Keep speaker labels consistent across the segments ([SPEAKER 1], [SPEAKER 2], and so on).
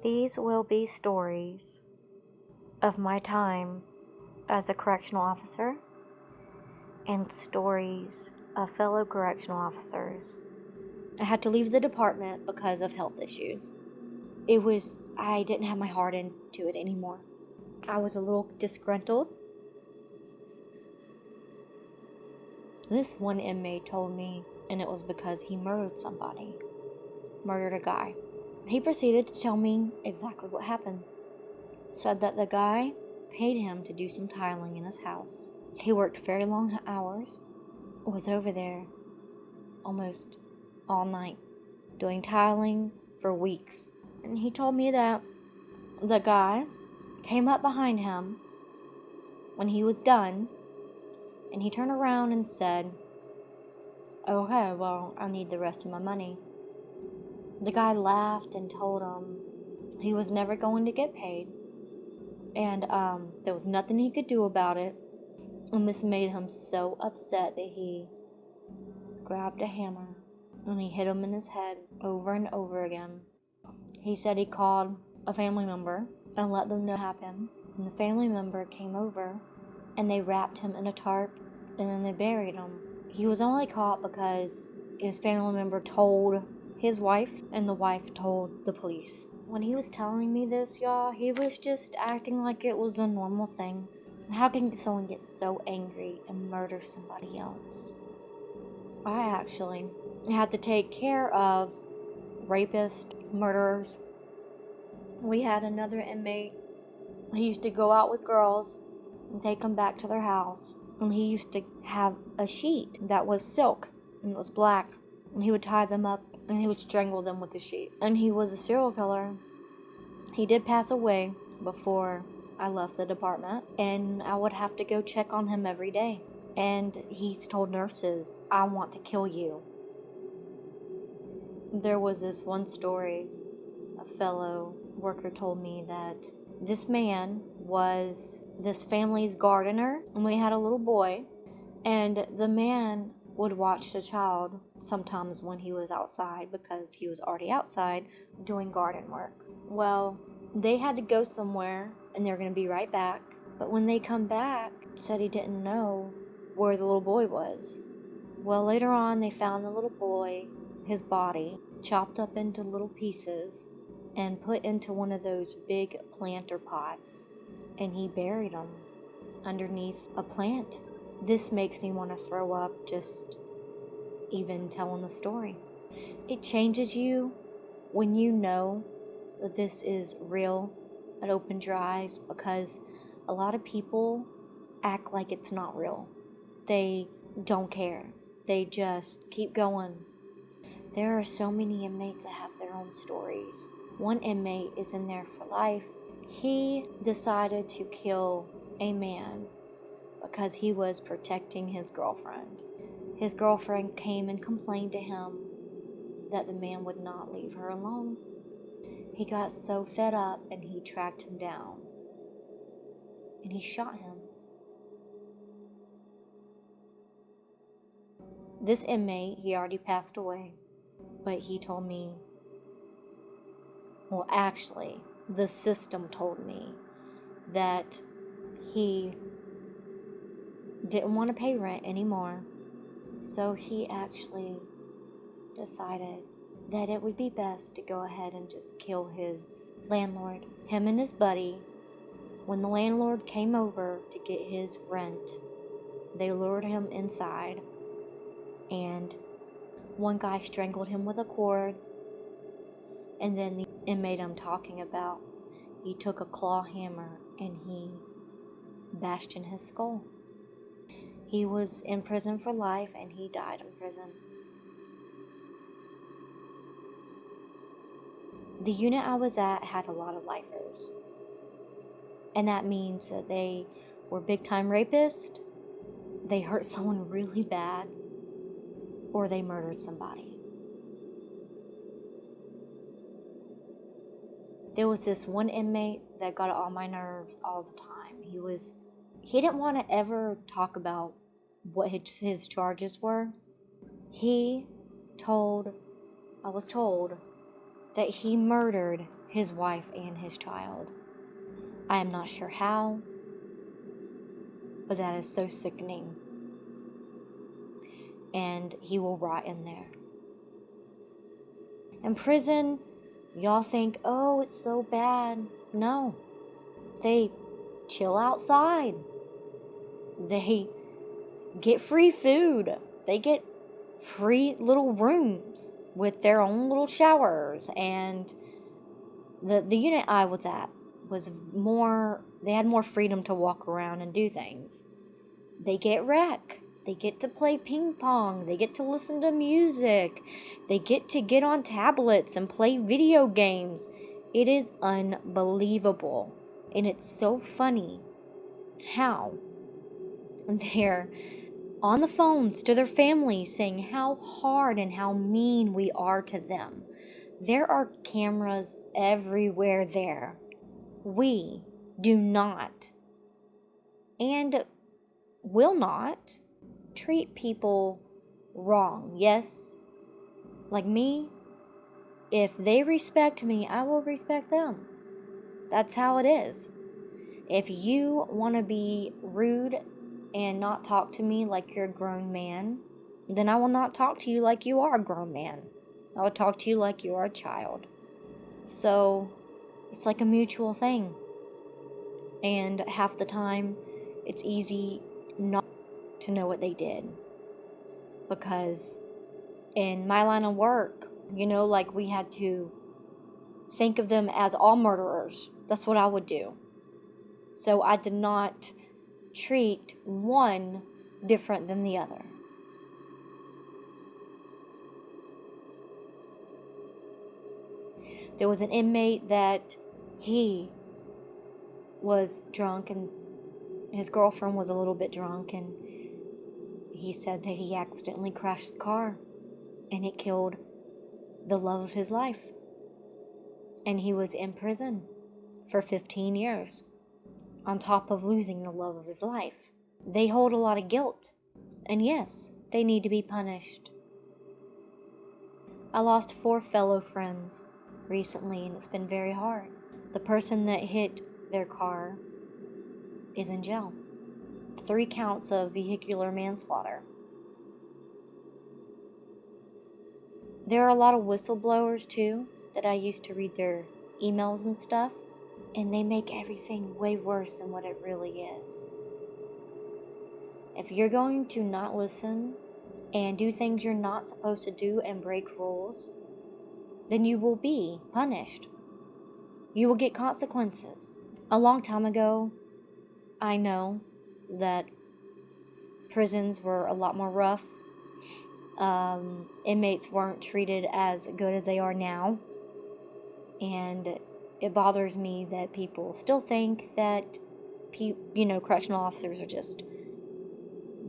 [SPEAKER 1] These will be stories of my time as a correctional officer and stories of fellow correctional officers. I had to leave the department because of health issues. I didn't have my heart into it anymore. I was a little disgruntled. This one inmate told me, and it was because he murdered a guy. He proceeded to tell me exactly what happened. Said that the guy paid him to do some tiling in his house. He worked very long hours, was over there almost all night, doing tiling for weeks. And he told me that the guy came up behind him when he was done, and he turned around and said, "Okay, well, I need the rest of my money." The guy laughed and told him he was never going to get paid, and there was nothing he could do about it. And this made him so upset that he grabbed a hammer and he hit him in his head over and over again. He said he called a family member and let them know what happened. And the family member came over and they wrapped him in a tarp and then they buried him. He was only caught because his family member told his wife and the wife told the police. When he was telling me this, y'all, he was just acting like it was a normal thing. How can someone get so angry and murder somebody else? I actually had to take care of rapists, murderers. We had another inmate. He used to go out with girls and take them back to their house. And he used to have a sheet that was silk and it was black. And he would tie them up and he would strangle them with the sheet. And he was a serial killer. He did pass away before I left the department, and I would have to go check on him every day. And he's told nurses, "I want to kill you." There was this one story, a fellow worker told me that this man was this family's gardener, and we had a little boy, and the man would watch the child sometimes when he was outside because he was already outside doing garden work. Well, they had to go somewhere and they're going to be right back. But when they come back, said he didn't know where the little boy was. Well, later on, they found the little boy, his body, chopped up into little pieces and put into one of those big planter pots. And he buried him underneath a plant. This makes me want to throw up just even telling the story. It changes you when you know that this is real. It opens your eyes because a lot of people act like it's not real. They don't care. They just keep going. There are so many inmates that have their own stories. One inmate is in there for life. He decided to kill a man because he was protecting his girlfriend. His girlfriend came and complained to him that the man would not leave her alone. He got so fed up and he tracked him down and he shot him. This inmate, he already passed away, but he told me, well, actually, the system told me that he didn't want to pay rent anymore. So he actually decided that it would be best to go ahead and just kill his landlord. Him and his buddy, when the landlord came over to get his rent, they lured him inside and one guy strangled him with a cord, and then the inmate I'm talking about, he took a claw hammer and he bashed in his skull. He was in prison for life and he died in prison. The unit I was at had a lot of lifers. And that means that they were big time rapists, they hurt someone really bad, or they murdered somebody. There was this one inmate that got on my nerves all the time. He didn't want to ever talk about what his charges were. I was told that he murdered his wife and his child. I am not sure how, but that is so sickening. And he will rot in there. In prison, y'all think, oh, it's so bad. No. They chill outside. They get free food. They get free little rooms with their own little showers. And the unit I was at was more, they had more freedom to walk around and do things. They get rec. They get to play ping pong. They get to listen to music. They get on tablets and play video games. It is unbelievable. And it's so funny how they're on the phones to their families saying how hard and how mean we are to them. There are cameras everywhere there. We do not and will not treat people wrong. Yes, like me, if they respect me, I will respect them. That's how it is. If you want to be rude and not talk to me like you're a grown man, then I will not talk to you like you are a grown man. I will talk to you like you are a child. So it's like a mutual thing. And half the time, it's easy not to know what they did. Because in my line of work, like we had to think of them as all murderers. That's what I would do. So I did not treat one different than the other. There was an inmate that he was drunk and his girlfriend was a little bit drunk, and he said that he accidentally crashed the car and it killed the love of his life. And he was in prison for 15 years on top of losing the love of his life. They hold a lot of guilt, and yes, they need to be punished. I lost 4 fellow friends recently, and it's been very hard. The person that hit their car is in jail. 3 counts of vehicular manslaughter. There are a lot of whistleblowers too that I used to read their emails and stuff, and they make everything way worse than what it really is. If you're going to not listen and do things you're not supposed to do and break rules, then you will be punished. You will get consequences. A long time ago, I know that prisons were a lot more rough. Inmates weren't treated as good as they are now. And it bothers me that people still think that, correctional officers are just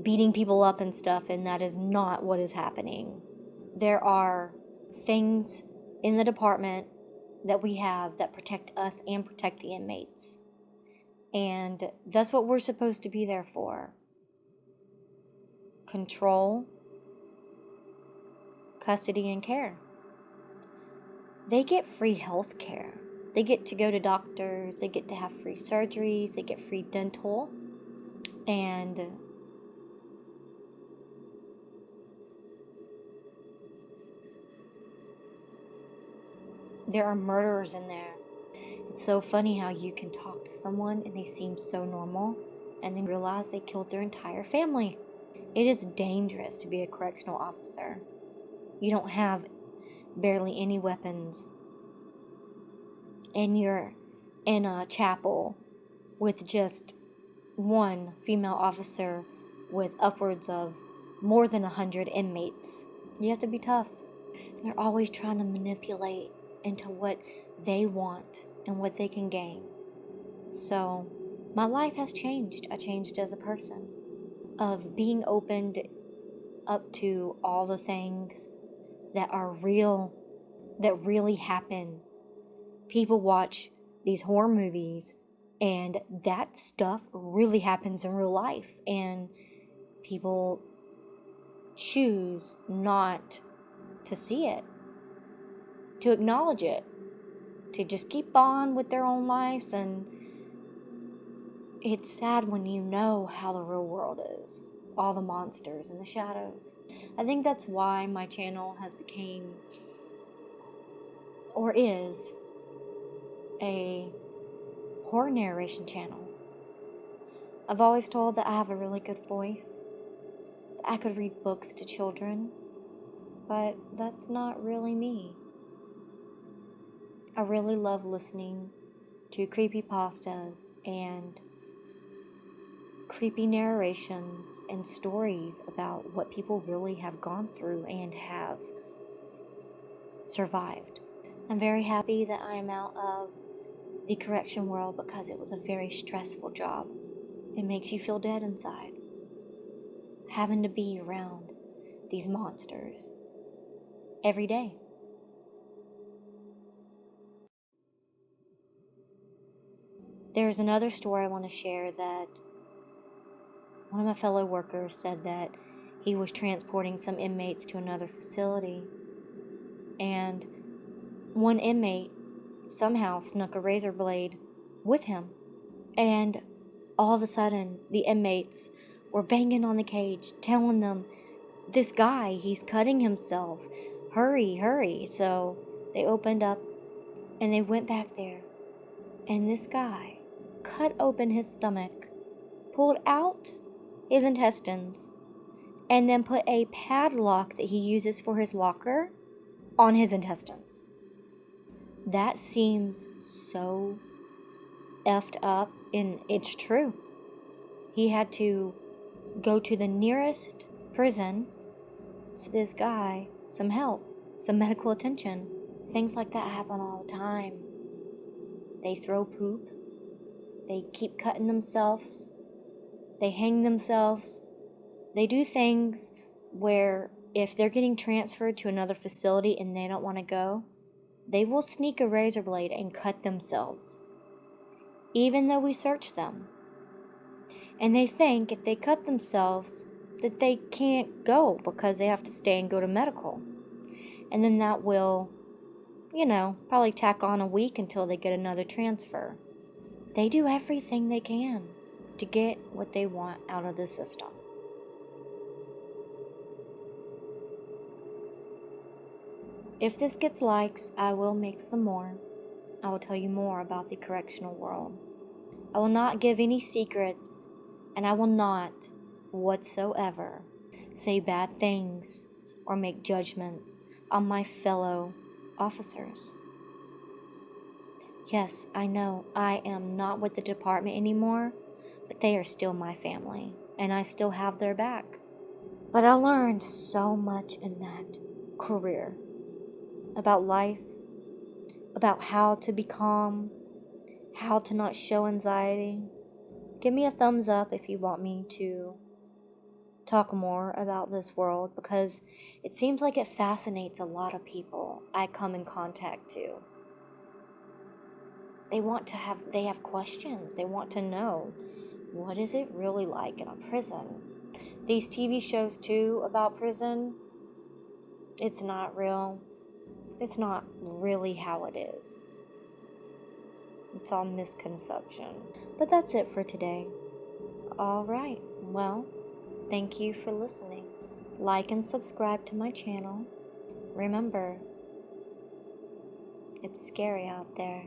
[SPEAKER 1] beating people up and stuff, and that is not what is happening. There are things in the department that we have that protect us and protect the inmates. And that's what we're supposed to be there for. Control, custody, and care. They get free health care. They get to go to doctors. They get to have free surgeries. They get free dental. And there are murderers in there. It's so funny how you can talk to someone and they seem so normal, and then realize they killed their entire family. It is dangerous to be a correctional officer. You don't have barely any weapons, and you're in a chapel with just one female officer with upwards of more than 100 inmates. You have to be tough. They're always trying to manipulate into what they want and what they can gain. So my life has changed. I changed as a person, of being opened up to all the things that are real, that really happen. People watch these horror movies, and that stuff really happens in real life, and people choose not to see it, to acknowledge it. to just keep on with their own lives. And it's sad when you know how the real world is, all the monsters and the shadows. I think that's why my channel has became, or is, a horror narration channel. I've always told that I have a really good voice, that I could read books to children, but that's not really me. I really love listening to creepypastas and creepy narrations and stories about what people really have gone through and have survived. I'm very happy that I am out of the correction world because it was a very stressful job. It makes you feel dead inside, having to be around these monsters every day. There's another story I want to share that one of my fellow workers said that he was transporting some inmates to another facility, and one inmate somehow snuck a razor blade with him. And all of a sudden, the inmates were banging on the cage, telling them, "This guy, he's cutting himself. Hurry, hurry." So they opened up and they went back there. And this guy cut open his stomach, pulled out his intestines, and then put a padlock that he uses for his locker on his intestines. That seems so effed up, and it's true. He had to go to the nearest prison so this guy some help, some medical attention. Things like that happen all the time. They throw poop. They keep cutting themselves. They hang themselves. They do things where if they're getting transferred to another facility and they don't want to go, they will sneak a razor blade and cut themselves, even though we search them. And they think if they cut themselves that they can't go because they have to stay and go to medical. And then that will, probably tack on a week until they get another transfer. They do everything they can to get what they want out of the system. If this gets likes, I will make some more. I will tell you more about the correctional world. I will not give any secrets, and I will not whatsoever say bad things or make judgments on my fellow officers. Yes, I know I am not with the department anymore, but they are still my family, and I still have their back. But I learned so much in that career about life, about how to be calm, how to not show anxiety. Give me a thumbs up if you want me to talk more about this world, because it seems like it fascinates a lot of people I come in contact to. They have questions. They want to know, what is it really like in a prison? These TV shows too about prison, it's not real. It's not really how it is. It's all misconception. But that's it for today. Alright, well, thank you for listening. Like and subscribe to my channel. Remember, it's scary out there.